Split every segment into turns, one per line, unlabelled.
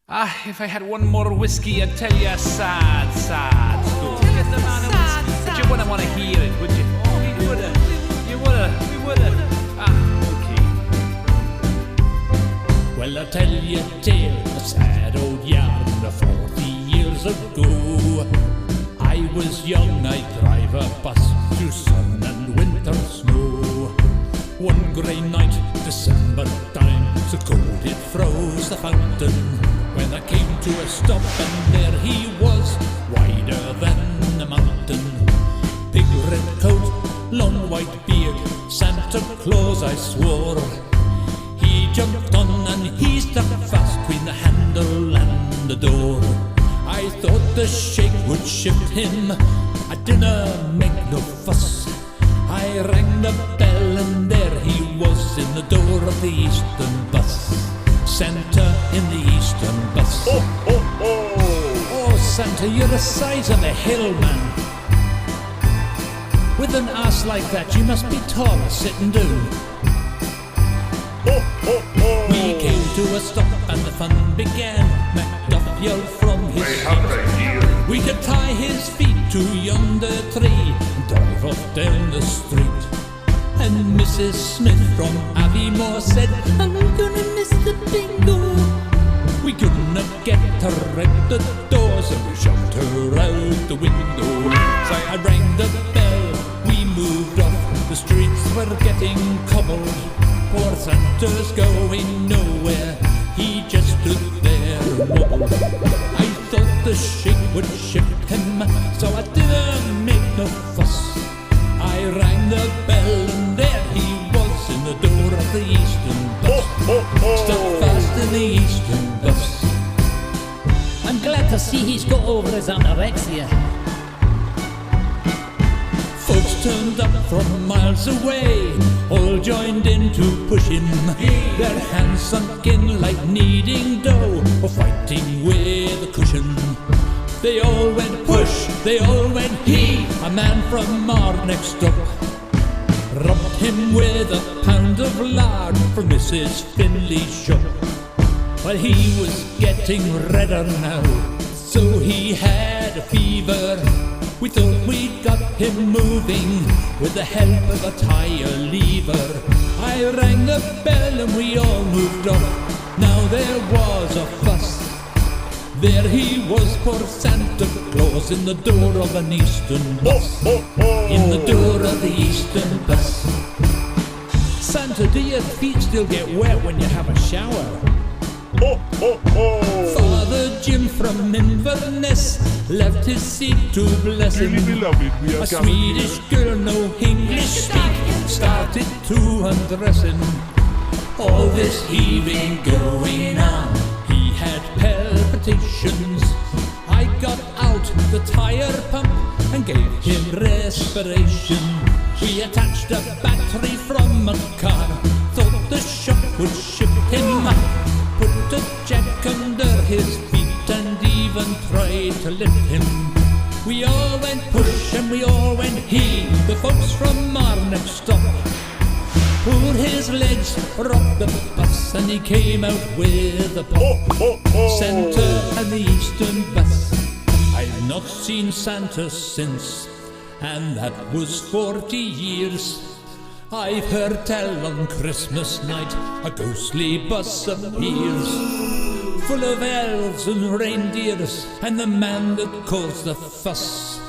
If I had one more whiskey, I'd tell you a sad, sad story. Get the man but you wouldn't want to hear it, would you? Oh, we woulda. You woulda. We woulda. Okay.
Well, I'll tell you a tale, a sad old yarn, 40 years ago. I was young, I'd drive a bus through sun and winter snow. One grey night, December time, so cold it froze the fountain. When I came to a stop and there he was, wider than a mountain. Big red coat, long white beard, Santa Claus I swore. He jumped on and he stuck fast between the handle and the door. I thought the shake would shift him, I didn't make no fuss. I rang the bell and there he was in the door of the Eastern bus. Santa in the Eastern bus.
Oh, oh, oh!
Oh, Santa, you're the size of a hill, man. With an ass like that, you must be taller sitting down.
Oh, oh, oh!
We came to a stop and the fun began. Macduff yelled from his seat. We could tie his feet to yonder tree and drive off down the street. And Mrs. Smith from Aviemore said, I'm gonna miss the bingo. We couldn't get her out the doors and we shoved her out the window. So I rang the bell, we moved off. The streets were getting cobbled. Poor Santa's going nowhere, he just stood there and wobbled. I thought the shake would shift him, so I didn't make no fuss. I rang the bell and there he was in the door of the Eastern bus. Stuck fast in the Eastern bus.
I'm glad to see he's got over his anorexia.
Folks turned up from miles away, all joined in to push him. Their hands sunk in like kneading dough, or fighting with a cushion. They all went push, they all went he. A man from Mar next up rubbed him with a pound of lard from Mrs. Finley's shop. Well, he was getting redder now, so he had a fever. We thought we'd got him moving with the help of a tire lever. I rang the bell and we all moved up. Now there was a fuss. There he was, poor Santa Claus, in the door of an Eastern bus. In the door of the Eastern bus. Santa, do your feet still get wet when you have a shower? Father Jim from Inverness left his seat to bless him. A Swedish girl, no English speak, started to undress him. All this heaving going on, he had palpitations. I got out the tire pump and gave him respiration. We attached a battery from a car, thought the shock would shift him. Put a jack under his feet and even tried to lift him. We all went push and we all went he. The folks from Mar next stop pulled his legs, rocked the bus, and he came out with a pop. Santa and the Eastern bus. I've not seen Santa since, and that was 40 years. I've heard tell on Christmas night a ghostly bus appears, full of elves and reindeers and the man that caused the fuss.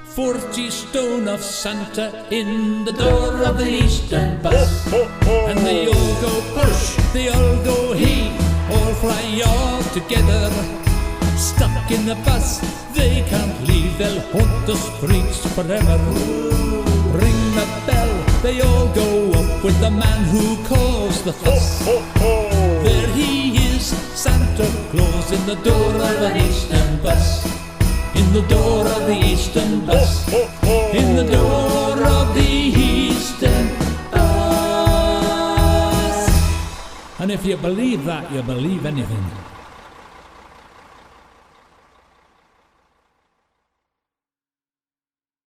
40 stone of Santa in the door of the Eastern bus. And they all go push, they all go he, all fly all together. Stuck in the bus, they can't leave, they'll haunt the streets forever. Ring the bell, they all go up with the man who caused the fuss. There he is, Santa Claus, in the door of an Eastern bus. In the door of the Eastern bus. In the door of the Eastern bus. And if you believe that, you believe anything.